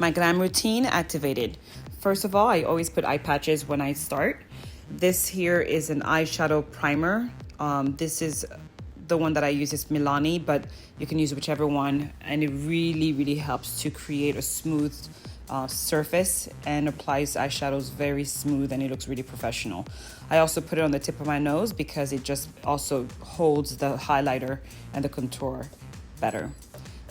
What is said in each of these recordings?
My Glam routine activated. First of all, I always put eye patches when I start. This here is an eyeshadow primer. This is the one that I use is Milani, but you can use whichever one, and it really helps to create a smooth surface and applies eyeshadows very smooth, and it looks really professional. I also put it on the tip of my nose because it just also holds the highlighter and the contour better.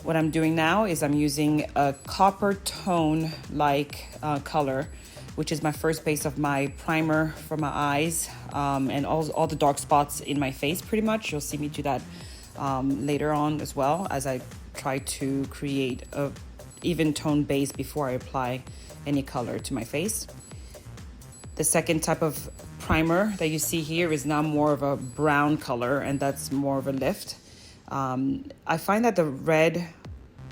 What I'm doing now is I'm using a copper tone like color, which is my first base of my primer for my eyes and all the dark spots in my face pretty much. You'll see me do that later on as well, as I try to create a even tone base before I apply any color to my face. The second type of primer that you see here is now more of a brown color, and that's more of a lift. I find that the red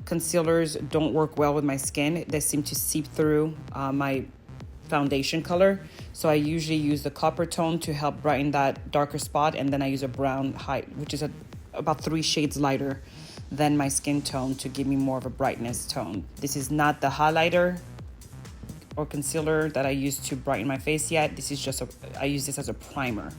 concealers don't work well with my skin. They seem to seep through my foundation color. So I usually use the copper tone to help brighten that darker spot, and then I use a brown which is about 3 shades lighter than my skin tone to give me more of a brightness tone. This is not the highlighter or concealer that I use to brighten my face yet. This is just I use this as a primer.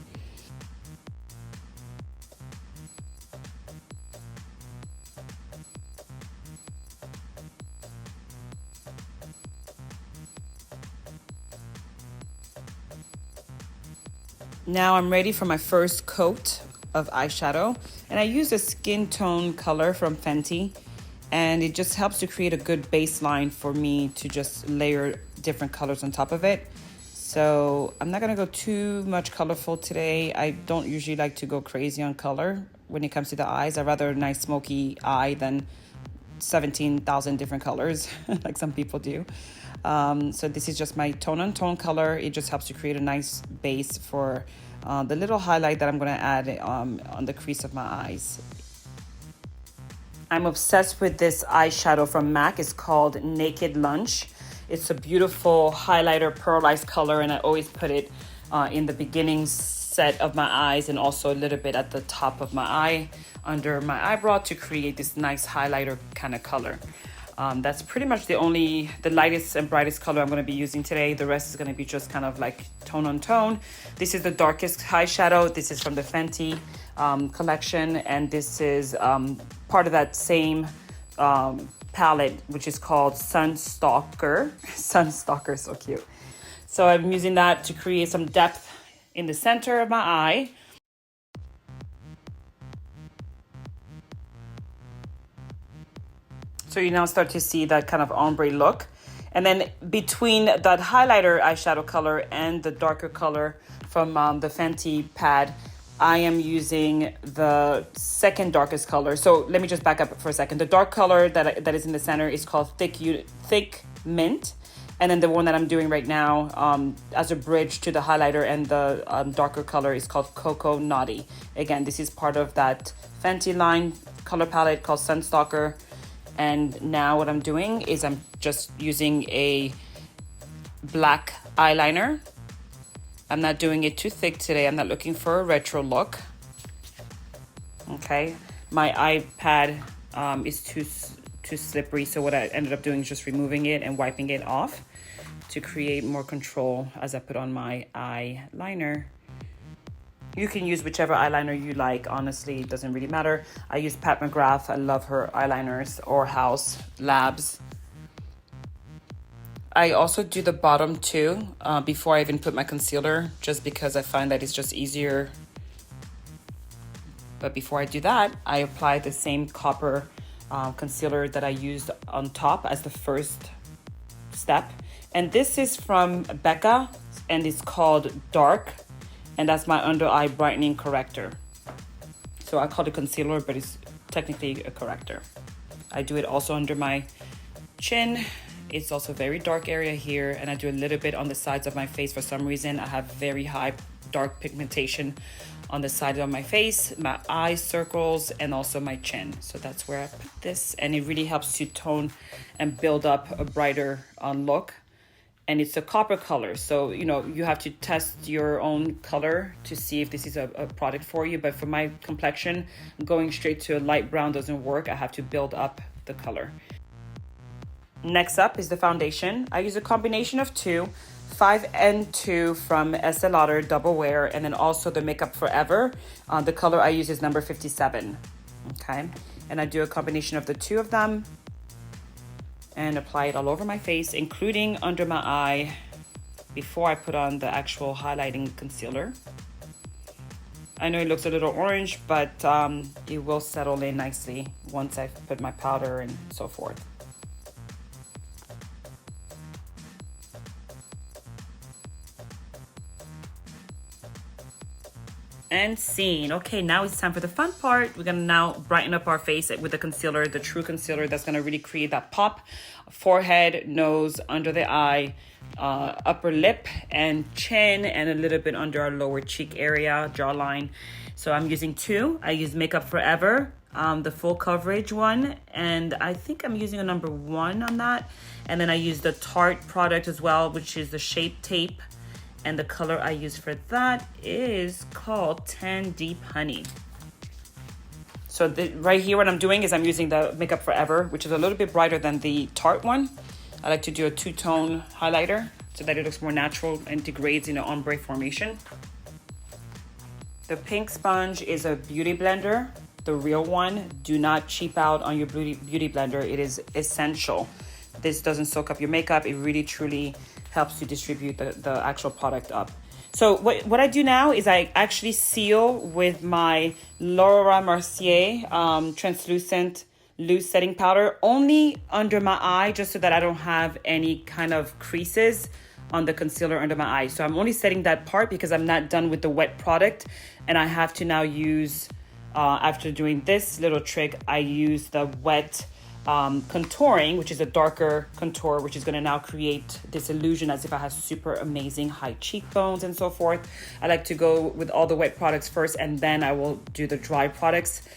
Now I'm ready for my first coat of eyeshadow, and I use a skin tone color from Fenty, and it just helps to create a good baseline for me to just layer different colors on top of it. So I'm not gonna go too much colorful today. I don't usually like to go crazy on color when it comes to the eyes. I'd rather a nice smoky eye than 17,000 different colors like some people do. So this is just my tone on tone color. It just helps to create a nice base for the little highlight that I'm going to add on the crease of my eyes. I'm obsessed with this eyeshadow from MAC. It's called Naked Lunch. It's a beautiful highlighter pearlized color, and I always put it in the beginning set of my eyes and also a little bit at the top of my eye under my eyebrow to create this nice highlighter kind of color. That's pretty much the lightest and brightest color I'm going to be using today. The rest is going to be just kind of like tone on tone. This is the darkest eyeshadow. This is from the Fenty collection, and this is part of that same palette, which is called Sunstalker. Sunstalker, so cute. So I'm using that to create some depth in the center of my eye. So you now start to see that kind of ombre look. And then between that highlighter eyeshadow color and the darker color from the Fenty pad, I am using the second darkest color. So let me just back up for a second. The dark color that is in the center is called Thick Mint. And then the one that I'm doing right now as a bridge to the highlighter and the darker color is called Cocoa Naughty. Again, this is part of that Fenty line color palette called Sunstalker. And now what I'm doing is I'm just using a black eyeliner. I'm not doing it too thick today. I'm not looking for a retro look. Okay, my iPad is too slippery, so what I ended up doing is just removing it and wiping it off to create more control as I put on my eyeliner. You can use whichever eyeliner you like. Honestly, it doesn't really matter. I use Pat McGrath. I love her eyeliners, or House Labs. I also do the bottom too before I even put my concealer, just because I find that it's just easier. But before I do that, I apply the same copper concealer that I used on top as the first step. And this is from Becca, and it's called Dark. And that's my under eye brightening corrector. So I call it concealer, but it's technically a corrector. I do it also under my chin. It's also a very dark area here, and I do a little bit on the sides of my face. For some reason, I have very high dark pigmentation on the side of my face, my eye circles, and also my chin. So that's where I put this, and it really helps to tone and build up a brighter look. And it's a copper color, so you have to test your own color to see if this is a product for you. But for my complexion, going straight to a light brown doesn't work. I have to build up the color. Next up is the foundation. I use a combination of two, 5N2 from Estee Lauder Double Wear, and then also the Makeup Forever. The color I use is number 57, okay? And I do a combination of the two of them and apply it all over my face, including under my eye, before I put on the actual highlighting concealer. I know it looks a little orange, but it will settle in nicely once I've put my powder and so forth. And scene. Okay, now it's time for the fun part. We're gonna now brighten up our face with the concealer, the true concealer that's gonna really create that pop. Forehead, nose, under the eye, upper lip and chin, and a little bit under our lower cheek area, jawline. So I'm using two. I use Makeup Forever, the full coverage one, and I think I'm using a number 1 on that. And then I use the Tarte product as well, which is the Shape Tape. And the color I use for that is called Tan Deep Honey. So right here, what I'm doing is I'm using the Makeup Forever, which is a little bit brighter than the Tarte one. I like to do a two-tone highlighter so that it looks more natural and degrades in an ombre formation. The pink sponge is a beauty blender, the real one. Do not cheap out on your beauty blender. It is essential. This doesn't soak up your makeup. It really, truly helps to distribute the actual product up. So what I do now is I actually seal with my Laura Mercier translucent loose setting powder only under my eye, just so that I don't have any kind of creases on the concealer under my eye. So I'm only setting that part because I'm not done with the wet product, and I have to now use, after doing this little trick, I use the wet contouring, which is a darker contour, which is going to now create this illusion as if I have super amazing high cheekbones and so forth. I like to go with all the wet products first, and then I will do the dry products.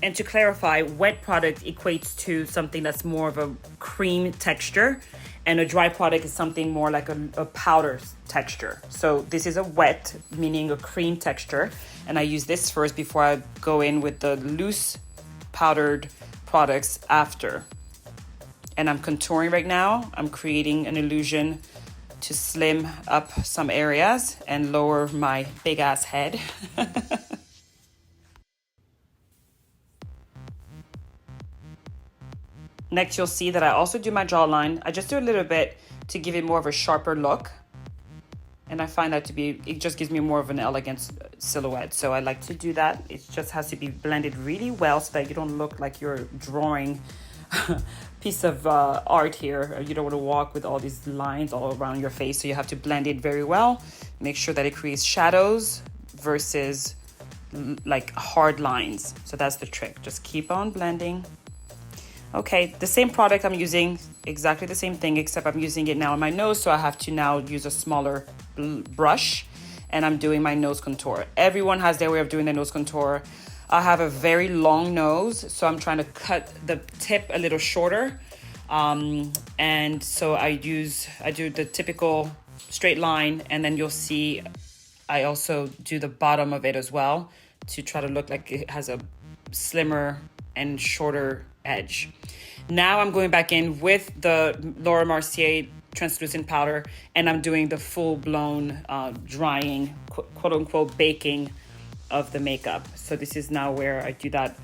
And to clarify, wet product equates to something that's more of a cream texture, and a dry product is something more like a powder texture. So this is a wet, meaning a cream texture, and I use this first before I go in with the loose powdered products after. And I'm contouring right now. I'm creating an illusion to slim up some areas and lower my big ass head. Next, you'll see that I also do my jawline. I just do a little bit to give it more of a sharper look. And I find that it just gives me more of an elegant silhouette. So I like to do that. It just has to be blended really well so that you don't look like you're drawing a piece of art here. You don't want to walk with all these lines all around your face. So you have to blend it very well. Make sure that it creates shadows versus like hard lines. So that's the trick. Just keep on blending. Okay, the same product I'm using, exactly the same thing, except I'm using it now on my nose, so I have to now use a smaller brush, and I'm doing my nose contour. Everyone has their way of doing their nose contour. I have a very long nose, so I'm trying to cut the tip a little shorter. And so I do the typical straight line, and then you'll see I also do the bottom of it as well to try to look like it has a slimmer and shorter edge. Now I'm going back in with the Laura Mercier translucent powder, and I'm doing the full-blown drying, quote-unquote baking of the makeup. So this is now where I do that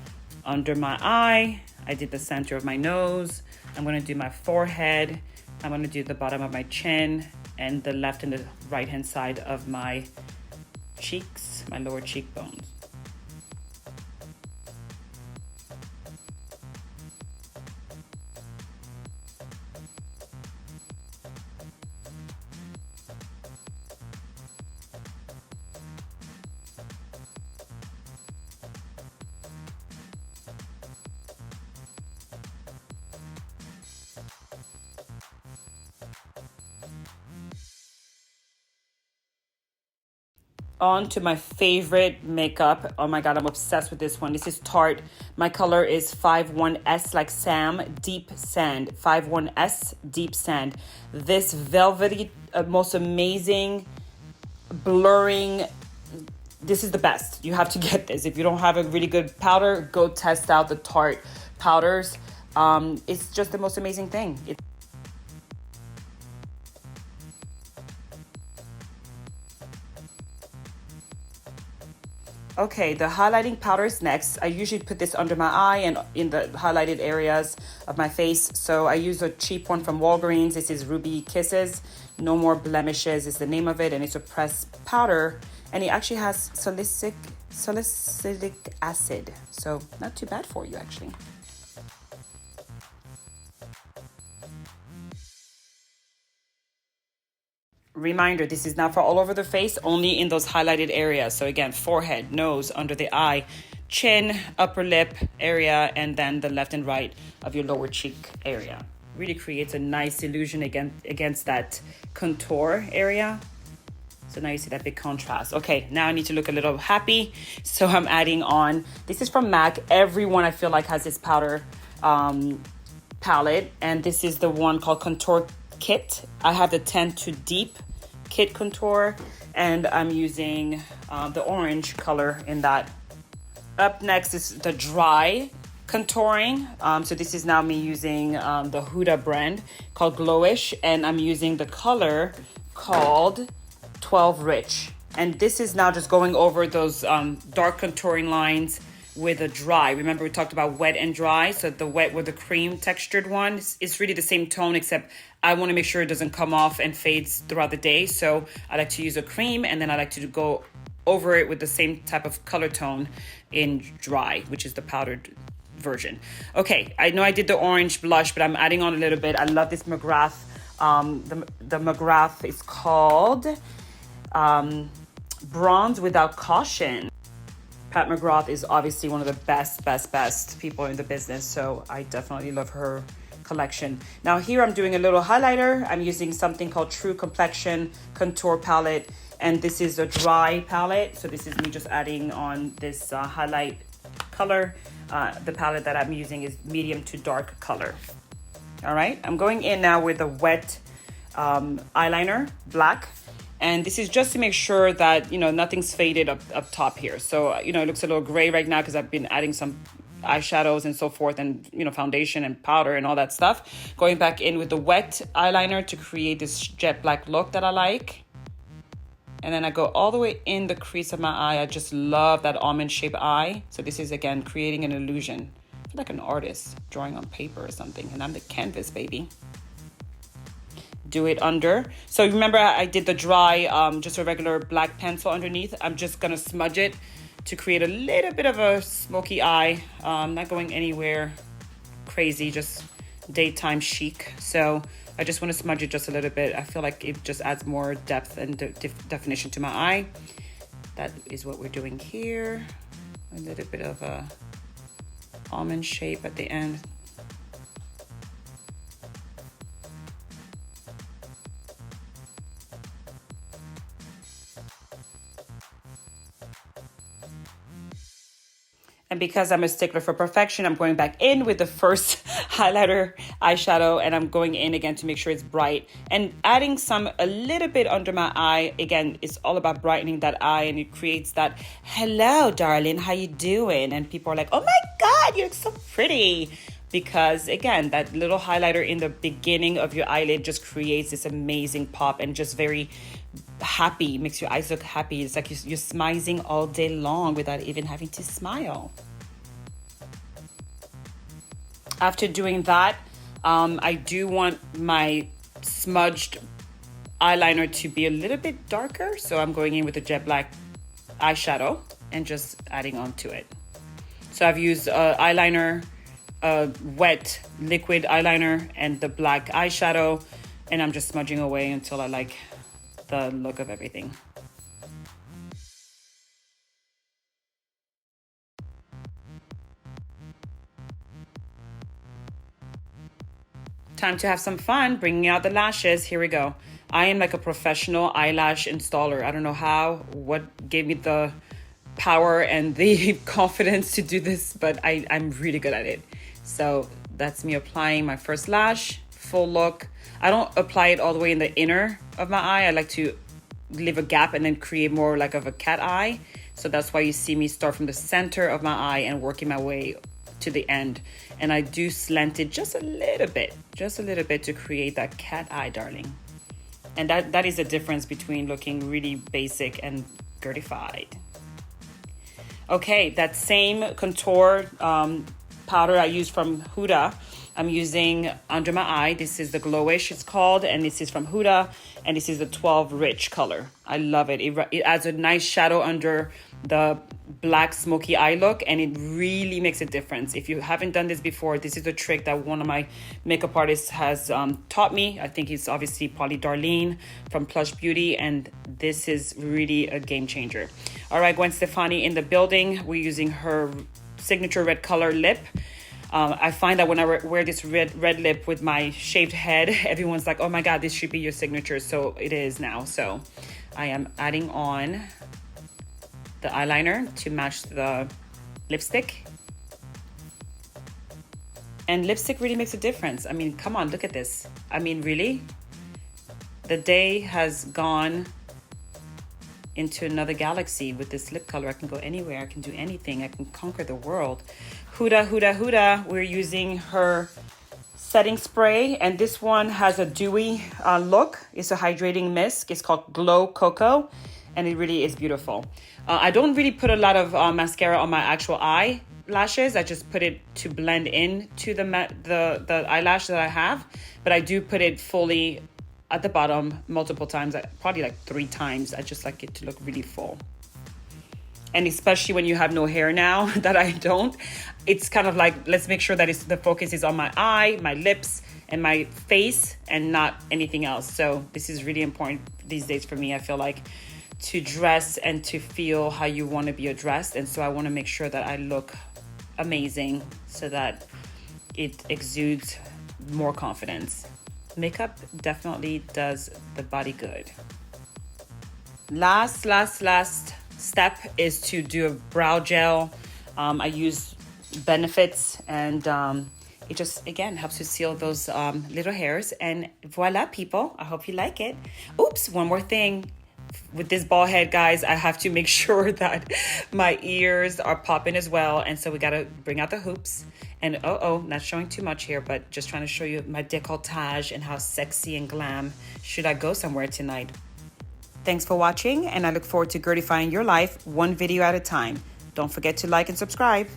under my eye. I did the center of my nose. I'm going to do my forehead. I'm going to do the bottom of my chin and the left and the right hand side of my cheeks, my lower cheekbones. On to my favorite makeup. Oh my God, I'm obsessed with this one. This is Tarte. My color is 51S, like Sam, Deep Sand. 51S, Deep Sand. This velvety, most amazing, blurring. This is the best. You have to get this. If you don't have a really good powder, go test out the Tarte powders. It's just the most amazing thing. Okay, the highlighting powder is next. I usually put this under my eye and in the highlighted areas of my face. So I use a cheap one from Walgreens. This is Ruby Kisses. No More Blemishes is the name of it, and it's a pressed powder. And it actually has salicylic acid. So not too bad for you, actually. Reminder, this is not for all over the face, only in those highlighted areas. So again, forehead, nose, under the eye, chin, upper lip area, and then the left and right of your lower cheek area. Really creates a nice illusion against that contour area. So now you see that big contrast. Okay, now I need to look a little happy. So I'm adding on, this is from MAC. Everyone I feel like has this powder palette. And this is the one called Contour Kit. I have the 10 to Deep Kit Contour, and I'm using the orange color in that. Up next is the dry contouring. So this is now me using the Huda brand called Glowish, and I'm using the color called 12 Rich. And this is now just going over those dark contouring lines with a dry. Remember we talked about wet and dry. So the wet with the cream textured one is really the same tone, except I want to make sure it doesn't come off and fades throughout the day. So I like to use a cream, and then I like to go over it with the same type of color tone in dry, which is the powdered version. Okay, I know I did the orange blush, but I'm adding on a little bit. I love this McGrath. The McGrath is called Bronze Without Caution. Pat McGrath is obviously one of the best people in the business, so I definitely love her collection. Now here I'm doing a little highlighter. I'm using something called True Complexion Contour Palette, and this is a dry palette. So this is me just adding on this highlight color. The palette that I'm using is medium to dark color. All right, I'm going in now with a wet eyeliner, black. And this is just to make sure that, you know, nothing's faded up top here. So, you know, it looks a little gray right now because I've been adding some eyeshadows and so forth, and, you know, foundation and powder and all that stuff. Going back in with the wet eyeliner to create this jet black look that I like. And then I go all the way in the crease of my eye. I just love that almond shaped eye. So this is, again, creating an illusion. I feel like an artist drawing on paper or something. And I'm the canvas, baby. Do it under. So remember I did the dry, just a regular black pencil underneath. I'm just gonna smudge it to create a little bit of a smoky eye. Not going anywhere crazy, just daytime chic. So I just want to smudge it just a little bit. I feel like it just adds more depth and definition to my eye. That is what we're doing here. A little bit of a almond shape at the end. And because I'm a stickler for perfection, I'm going back in with the first highlighter eyeshadow, and I'm going in again to make sure it's bright and adding a little bit under my eye. Again, it's all about brightening that eye, and it creates that, hello, darling, how you doing? And people are like, oh my God, you look so pretty. Because again, that little highlighter in the beginning of your eyelid just creates this amazing pop and just very happy, makes your eyes look happy. It's like you're smizing all day long without even having to smile. After doing that, I do want my smudged eyeliner to be a little bit darker. So I'm going in with a jet black eyeshadow and just adding on to it. So I've used eyeliner, wet liquid eyeliner and the black eyeshadow, and I'm just smudging away until I like the look of everything. Time to have some fun, bringing out the lashes. Here we go. I am like a professional eyelash installer. I don't know what gave me the power and the confidence to do this, but I'm really good at it. So that's me applying my first lash, full look. I don't apply it all the way in the inner of my eye. I like to leave a gap and then create more like of a cat eye. So that's why you see me start from the center of my eye and working my way to the end. And I do slant it just a little bit to create that cat eye, darling. And that is the difference between looking really basic and Guerdyfied. Okay, that same contour powder I used from HUDA, I'm using under my eye. This is the Glowish, it's called, and this is from HUDA, and this is the 12 Rich color. I love it. It adds a nice shadow under the black smoky eye look, and it really makes a difference. If you haven't done this before, this is a trick that one of my makeup artists has taught me. I think it's obviously probably Darlene from Plush Beauty, and this is really a game changer. All right, Gwen Stefani in the building. We're using her signature red color lip. I find that when I wear this red lip with my shaved head, everyone's like, oh my God, this should be your signature. So it is now. So I am adding on the eyeliner to match the lipstick. And lipstick really makes a difference. I mean, come on, look at this. I mean, really? The day has gone into another galaxy with this lip color. I can go anywhere. I can do anything. I can conquer the world. HUDA, HUDA, HUDA. We're using her setting spray, and this one has a dewy look. It's a hydrating mist. It's called Glow Cocoa, and it really is beautiful. I don't really put a lot of mascara on my actual eyelashes. I just put it to blend in to the eyelash that I have, but I do put it fully at the bottom multiple times, probably like 3 times. I just like it to look really full. And especially when you have no hair now, that I don't, it's kind of like, let's make sure that the focus is on my eye, my lips, and my face, and not anything else. So this is really important these days for me. I feel like to dress and to feel how you want to be addressed. And so I want to make sure that I look amazing so that it exudes more confidence. Makeup definitely does the body good. Last step is to do a brow gel. I use Benefits, and it just, again, helps to seal those little hairs. And voila, people, I hope you like it. Oops, one more thing. With this bald head, guys, I have to make sure that my ears are popping as well. And so we got to bring out the hoops. And not showing too much here, but just trying to show you my décolletage and how sexy and glam should I go somewhere tonight. Thanks for watching, and I look forward to Guerdyfying your life one video at a time. Don't forget to like and subscribe.